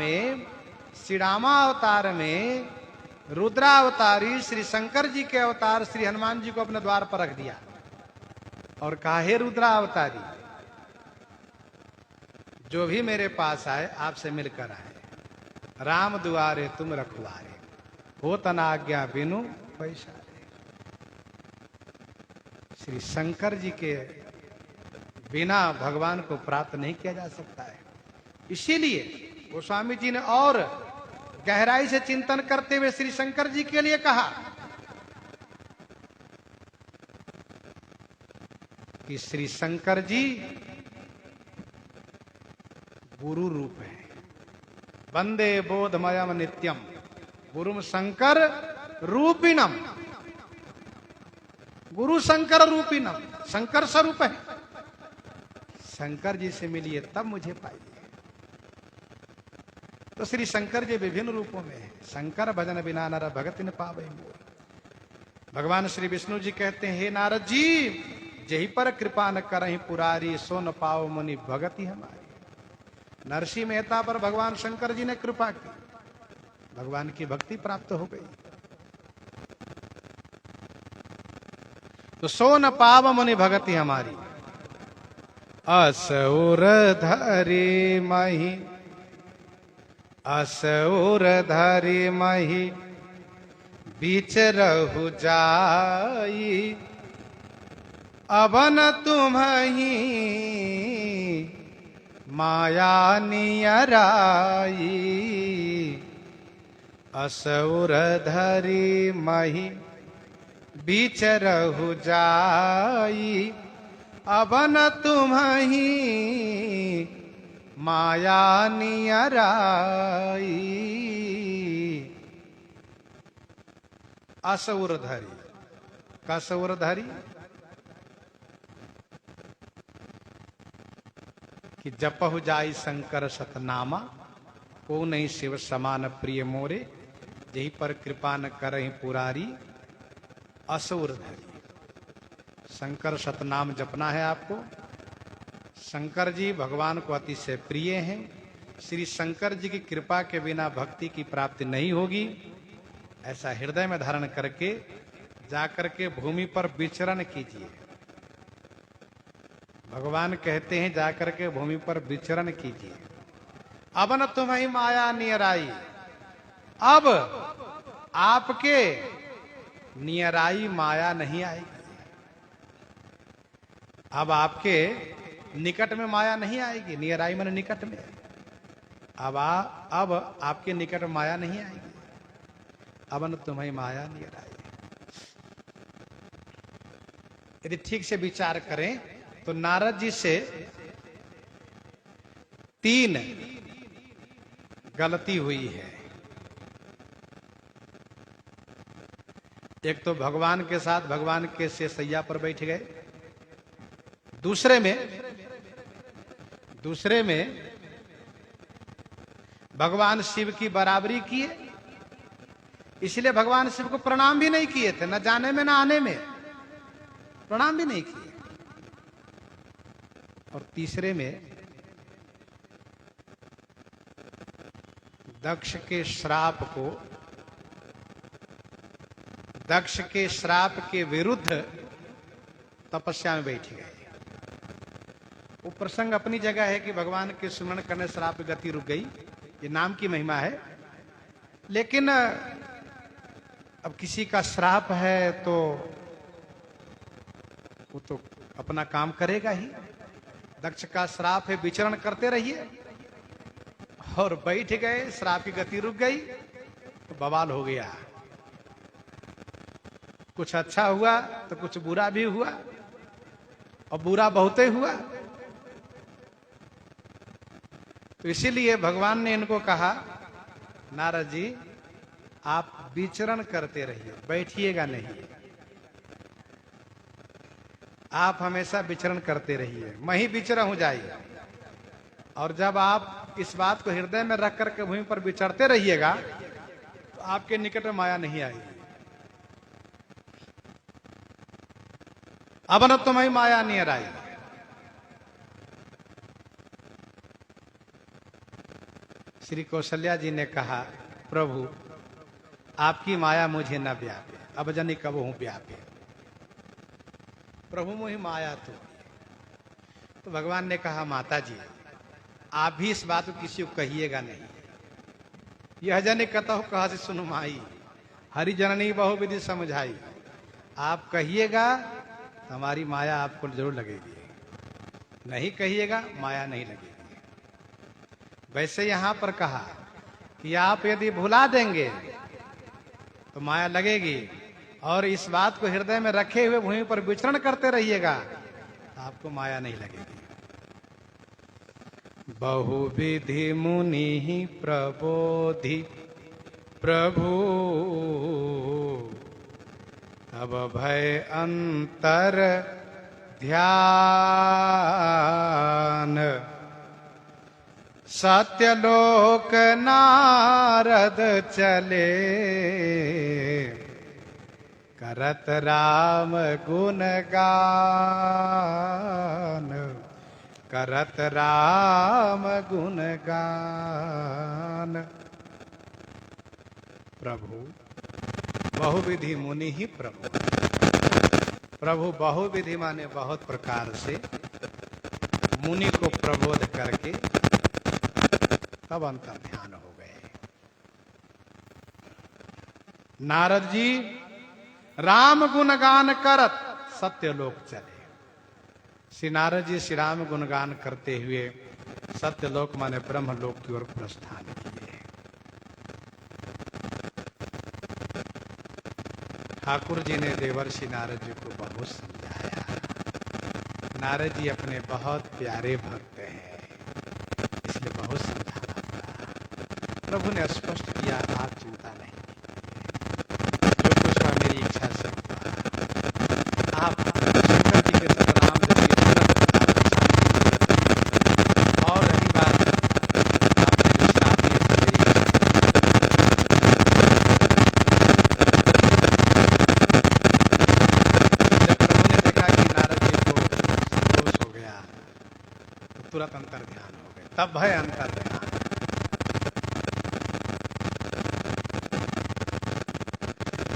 में रुद्रावतारी श्री शंकर जी के अवतार श्री हनुमान जी को अपने द्वार पर रख दिया और कहा, हे रुद्रावतारी, जो भी मेरे पास आए आपसे मिलकर आए। राम दुआरे तुम रखवारे, हो तना आज्ञा बिनु पैसारे। श्री शंकर जी के बिना भगवान को प्राप्त नहीं किया जा सकता है। इसीलिए गोस्वामी जी ने और गहराई से चिंतन करते हुए श्री शंकर जी के लिए कहा कि श्री शंकर जी गुरु रूप है। वंदे बोधमयम नित्यम गुरुम शंकर रूपिणम। गुरु शंकर रूपिणम, शंकर स्वरूप है। शंकर जी से मिलिए तब मुझे पाइए। तो श्री शंकर जी विभिन्न रूपों में है। शंकर भजन बिना नर भगति न पावे मोर। भगवान श्री विष्णु जी कहते हैं, हे नारद जी, जही पर कृपा न करहि पुरारी, सो न पाओ मुनि भगति हमारी। नरसिंह मेहता पर भगवान शंकर जी ने कृपा की, भगवान की भक्ति प्राप्त हो गई। तो सो न पाव मुनि भगति हमारी। असुर धरि मही, असुर धरि मही, बीच रहु जाई, अबन तुम्हि माया नियराई। असुर धरि मही, बीच रहु जाई, अबन तुम्हि माया नियराई। असुरधरी, कसुरधरी कि जपहु जाई शंकर सतनामा, को नहीं शिव समान प्रिय मोरे, जही पर कृपा न करहि पुरारी। असुरधरी, शंकर सतनाम जपना है आपको। शंकर जी भगवान को अतिशय प्रिय हैं। श्री शंकर जी की कृपा के बिना भक्ति की प्राप्ति नहीं होगी। ऐसा हृदय में धारण करके जाकर के भूमि पर विचरण कीजिए। भगवान कहते हैं जाकर के भूमि पर विचरण कीजिए। अब न तुम्हें माया नियराई, अब आपके नियराई माया नहीं आएगी। अब आपके निकट में माया नहीं आएगी। नियराई माने निकट में। अब आपके निकट में माया नहीं आएगी। अब न तुम्हें माया नियराई। यदि ठीक से विचार करें तो नारद जी से 3 गलती हुई है। एक तो भगवान के साथ भगवान के शेषैया पर बैठ गए। दूसरे में भगवान शिव की बराबरी किए, इसलिए भगवान शिव को प्रणाम भी नहीं किए थे, न जाने में न आने में प्रणाम भी नहीं किए। और तीसरे में दक्ष के श्राप के विरुद्ध तपस्या में बैठ गए। वो प्रसंग अपनी जगह है कि भगवान के सुमरण करने श्राप की गति रुक गई, ये नाम की महिमा है। लेकिन अब किसी का श्राप है तो वो तो अपना काम करेगा ही। दक्ष का श्राप है, विचरण करते रहिए, और बैठ गए, श्राप की गति रुक गई तो बवाल हो गया। कुछ अच्छा हुआ तो कुछ बुरा भी हुआ, और बुरा बहुत ही हुआ। तो इसीलिए भगवान ने इनको कहा, नारद जी आप विचरण करते रहिए, बैठिएगा नहीं। आप हमेशा विचरण करते रहिए, मैं ही विचरण हो जाइए। और जब आप इस बात को हृदय में रख करके भूमि पर विचरते रहिएगा तो आपके निकट में माया नहीं आएगी। अब न तुम्हें माया नियर आई। श्री कौशल्या जी ने कहा, प्रभु आपकी माया मुझे न व्यापे, अब जनी कब हूं व्यापे। प्रभु मोहि माया तो भगवान ने कहा, माता जी आप भी इस बात को किसी को कहिएगा नहीं। यह जन कतहु कहा से सुनु माई, हरि जननी बहु विधि समझाई। आप कहिएगा तो हमारी माया आपको जरूर लगेगी। नहीं कहिएगा माया नहीं लगेगी। वैसे यहां पर कहा कि आप यदि भुला देंगे तो माया लगेगी, और इस बात को हृदय में रखे हुए भूमि पर विचरण करते रहिएगा तो आपको माया नहीं लगेगी। बहुविधि मुनि प्रबोधि प्रभु, तब भय अंतर ध्यान। सत्यलोक नारद चले, करत राम गुण गान, करत राम गुण गान। प्रभु बहुविधि मुनि ही प्रभु। प्रभु बहुविधि माने बहुत प्रकार से मुनि को प्रबोध करके तब अंतर ध्यान हो गए। नारद जी राम गुणगान करत सत्यलोक चले। श्री नारद जी श्री राम गुणगान करते हुए सत्यलोक माने ब्रह्मलोक की ओर प्रस्थान किए। ठाकुर जी ने देवर्षि नारद जी को बहुत समझाया। नारद जी अपने बहुत प्यारे भक्त हैं, इसलिए बहुत समझाना पड़ा। प्रभु ने स्पष्ट किया, आप चिंता नहीं, जो कुछ हुआ मेरी इच्छा से हुआ। आप शंकर जी के सतनाम और रही बात आपने श्राप दिए थे मेरी इच्छा। जब प्रभु ने देखा कि नारद जी को संतोष हो गया तो तुरंत अंतर ध्यान हो गए। तब भय अंतर ध्यान।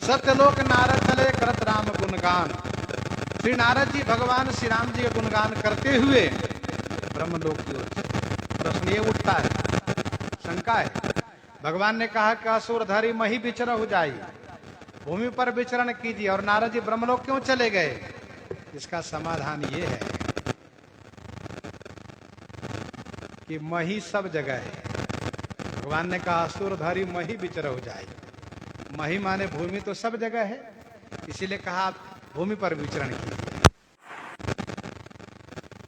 सत्यलोक नारद चले करत राम गुणगान। श्री नारद जी भगवान श्री राम जी का गुणगान करते हुए ब्रह्मलोक की ओर। प्रश्न ये उठता है, शंका है, भगवान ने कहा कि असुरधारी मही विचरण हो जाइए, भूमि पर विचरण कीजिए, और नारद जी ब्रह्मलोक क्यों चले गए? इसका समाधान ये है कि मही सब जगह है। भगवान ने कहा असुरधारी मही विचरण हो जाइए। मही माने भूमि तो सब जगह है, इसीलिए कहा भूमि पर विचरण कीजिए।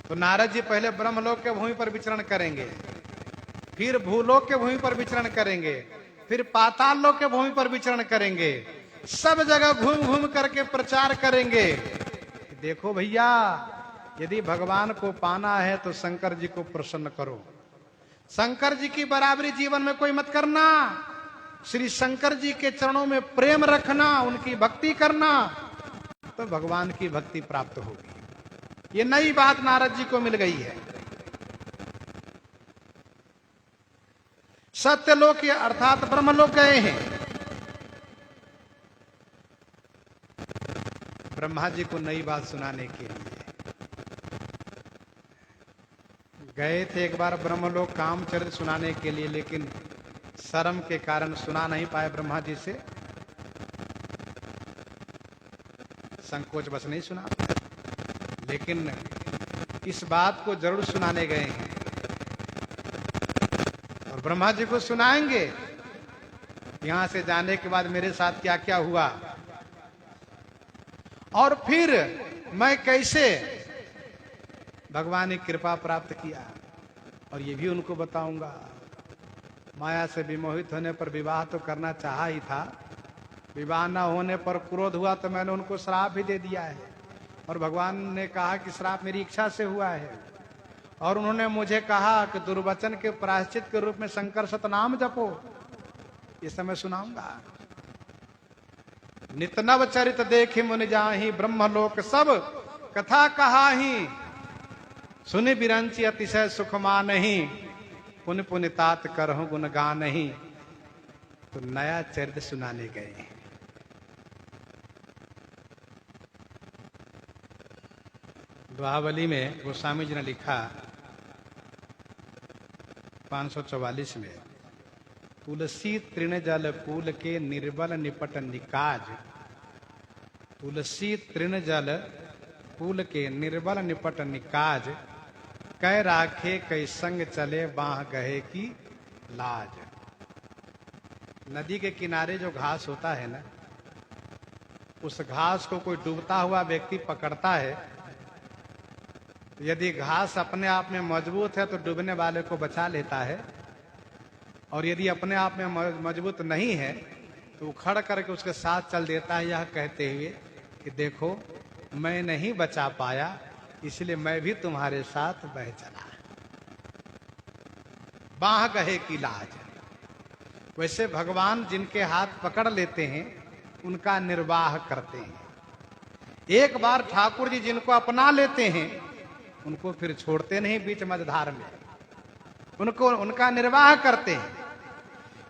तो नारद जी पहले ब्रह्मलोक के भूमि पर विचरण करेंगे, फिर भूलोक के भूमि पर विचरण करेंगे, फिर पाताल लोक के भूमि पर विचरण करेंगे। सब जगह घूम घूम करके प्रचार करेंगे। देखो भैया, यदि भगवान को पाना है तो शंकर जी को प्रसन्न करो। शंकर जी की बराबरी जीवन में कोई मत करना। श्री शंकर जी के चरणों में प्रेम रखना, उनकी भक्ति करना, तो भगवान की भक्ति प्राप्त होगी। ये नई बात नारद जी को मिल गई है। सत्यलोक अर्थात ब्रह्मलोक गए हैं। ब्रह्मा जी को नई बात सुनाने के लिए गए थे एक बार ब्रह्मलोक कामचरित सुनाने के लिए, लेकिन शर्म के कारण सुना नहीं पाए। ब्रह्मा जी से संकोच बस नहीं सुना, लेकिन इस बात को जरूर सुनाने गए हैं और ब्रह्मा जी को सुनाएंगे। यहां से जाने के बाद मेरे साथ क्या क्या हुआ और फिर मैं कैसे भगवान की कृपा प्राप्त किया, और ये भी उनको बताऊंगा। माया से विमोहित होने पर विवाह तो करना चाहा ही था, विवाह न होने पर क्रोध हुआ तो मैंने उनको श्राप भी दे दिया है, और भगवान ने कहा कि श्राप मेरी इच्छा से हुआ है, और उन्होंने मुझे कहा कि दुर्वचन के प्रायश्चित के रूप में शंकर सतनाम जपो। इस समय सुनाऊंगा। नित नव चरित देखि मुनि जाहि, ब्रह्मलोक सब कथा कहाहि। सुनि बिरंची अतिशय सुख मानहि, पुन पुन तात करहु गुण गानहि। तो नया चरित्र सुनाने गए। दोहावली में गोस्वामी जी ने लिखा 544 में, तुलसी तृण जल कूल के निर्बल निपट निकाज। तुलसी तृण जल कूल के निर्बल निपट निकाज, कह राखे कई संग चले बाह गहे की लाज। नदी के किनारे जो घास होता है ना, उस घास को कोई डूबता हुआ व्यक्ति पकड़ता है, तो यदि घास अपने आप में मजबूत है तो डूबने वाले को बचा लेता है, और यदि अपने आप में मजबूत नहीं है तो उखड़ करके उसके साथ चल देता है, यह कहते हुए कि देखो मैं नहीं बचा पाया, इसलिए मैं भी तुम्हारे साथ बह चला। बाह गहे की लाज। वैसे भगवान जिनके हाथ पकड़ लेते हैं उनका निर्वाह करते हैं। एक बार ठाकुर जी जिनको अपना लेते हैं उनको फिर छोड़ते नहीं बीच मझधार में, उनका निर्वाह करते हैं।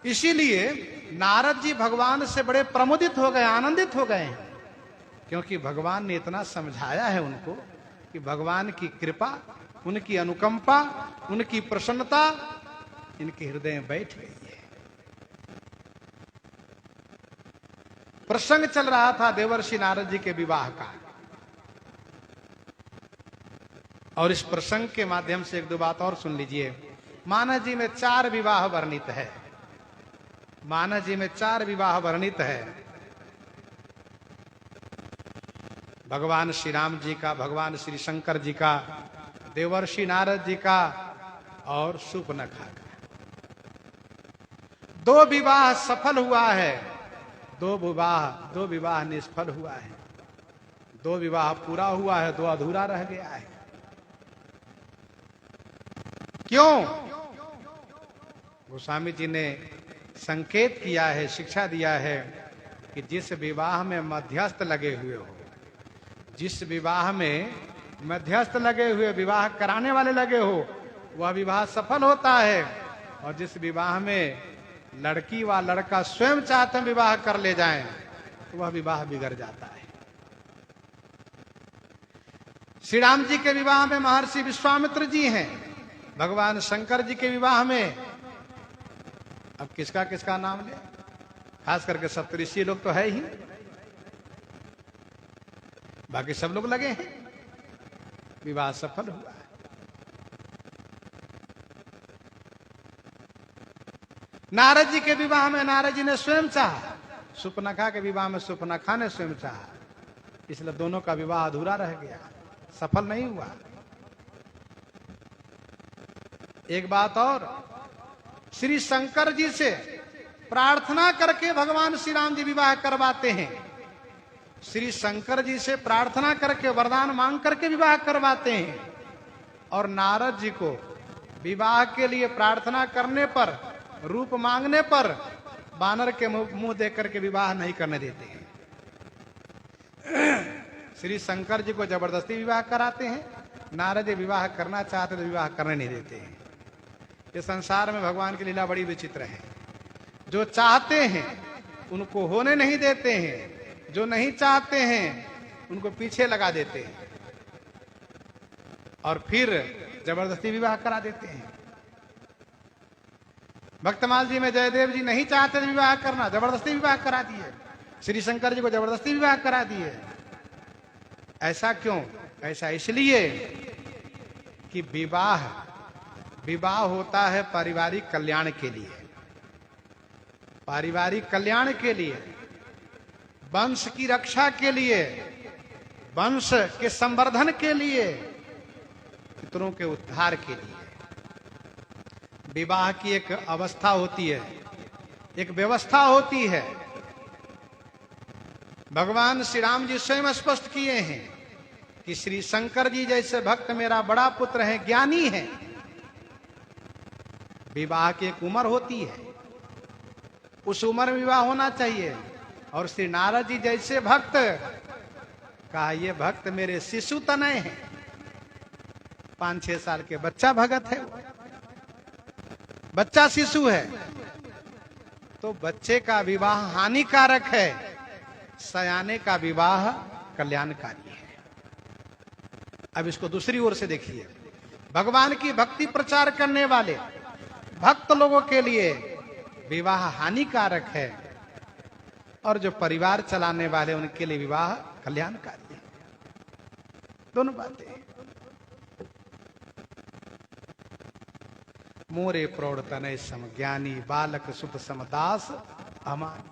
इसीलिए नारद जी भगवान से बड़े प्रमुदित हो गए, आनंदित हो गए हैं, क्योंकि भगवान ने इतना समझाया है उनको कि भगवान की कृपा, उनकी अनुकंपा, उनकी प्रसन्नता इनके हृदय में बैठ गई है। प्रसंग चल रहा था देवर्षि नारद जी के विवाह का, और इस प्रसंग के माध्यम से एक दो बात और सुन लीजिए। मानस जी में 4 विवाह वर्णित है। मानस जी में 4 विवाह वर्णित है। भगवान श्री राम जी का, भगवान श्री शंकर जी का, देवर्षि नारद जी का और शूर्पणखा का। 2 विवाह सफल हुआ है, 2 विवाह निष्फल हुआ है। 2 विवाह पूरा हुआ है, 2 अधूरा रह गया है। क्यों? गोस्वामी जी ने संकेत किया है, शिक्षा दिया है कि जिस विवाह में मध्यस्थ लगे हुए हो, जिस विवाह में मध्यस्थ लगे हुए, विवाह कराने वाले लगे हो, वह विवाह सफल होता है। और जिस विवाह में लड़की व लड़का स्वयं चाहते हैं विवाह कर ले जाएं, तो वह विवाह बिगड़ जाता है। श्री राम जी के विवाह में महर्षि विश्वामित्र जी हैं, भगवान शंकर जी के विवाह में अब किसका किसका नाम ले, खास करके सप्तऋषि लोग तो है ही, बाकी सब लोग लगे हैं, विवाह सफल हुआ है। नारद जी के विवाह में नारद जी ने स्वयं चाहा, शूर्पणखा के विवाह में शूर्पणखा ने स्वयं चाहा, इसलिए दोनों का विवाह अधूरा रह गया, सफल नहीं हुआ। एक बात और, श्री शंकर जी से प्रार्थना करके भगवान श्री राम जी विवाह करवाते हैं। श्री शंकर जी से प्रार्थना करके, वरदान मांग करके विवाह करवाते हैं, और नारद जी को विवाह के लिए प्रार्थना करने पर, रूप मांगने पर बानर के मुंह देख करके विवाह नहीं करने देते हैं। श्री शंकर जी को जबरदस्ती विवाह कराते हैं, नारद जी विवाह करना चाहते तो विवाह करने नहीं देते हैं। ये संसार में भगवान की लीला बड़ी विचित्र है। जो चाहते हैं उनको होने नहीं देते हैं, जो नहीं चाहते हैं उनको पीछे लगा देते हैं, और फिर जबरदस्ती विवाह करा देते हैं। भक्तमाल जी में जयदेव जी नहीं चाहते थे विवाह करना, जबरदस्ती विवाह करा दिए। श्री शंकर जी को जबरदस्ती विवाह करा दिए। ऐसा क्यों? ऐसा इसलिए कि विवाह होता है पारिवारिक कल्याण के लिए, पारिवारिक कल्याण के लिए, वंश की रक्षा के लिए, वंश के संवर्धन के लिए, पितरों के उद्धार के लिए। विवाह की एक अवस्था होती है, एक व्यवस्था होती है। भगवान श्री राम जी स्वयं स्पष्ट किए हैं कि श्री शंकर जी जैसे भक्त मेरा बड़ा पुत्र है, ज्ञानी है। विवाह की एक उम्र होती है, उस उम्र में विवाह होना चाहिए। और श्री नारद जी जैसे भक्त, कहा ये भक्त मेरे शिशु तनय हैं, 5-6 साल के बच्चा भगत है, बच्चा शिशु है, तो बच्चे का विवाह हानिकारक है, सयाने का विवाह कल्याणकारी है। अब इसको दूसरी ओर से देखिए, भगवान की भक्ति प्रचार करने वाले भक्त लोगों के लिए विवाह हानिकारक है, और जो परिवार चलाने वाले उनके लिए विवाह कल्याणकारी है। दोनों बातें। मोरे प्रौढ़ तनय सम ज्ञानी बालक सुत समदास अमानी।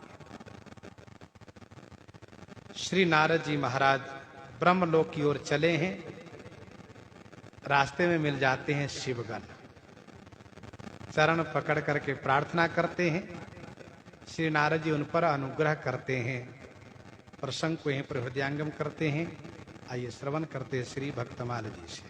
श्री नारद जी महाराज ब्रह्मलोक की ओर चले हैं। रास्ते में मिल जाते हैं शिवगण। चरण पकड़ करके प्रार्थना करते हैं। श्री नारद जी उन पर अनुग्रह करते हैं। प्रसंग को यहीं पर हृदयंगम करते हैं। आइए श्रवण करते हैं श्री भक्तमाल जी से।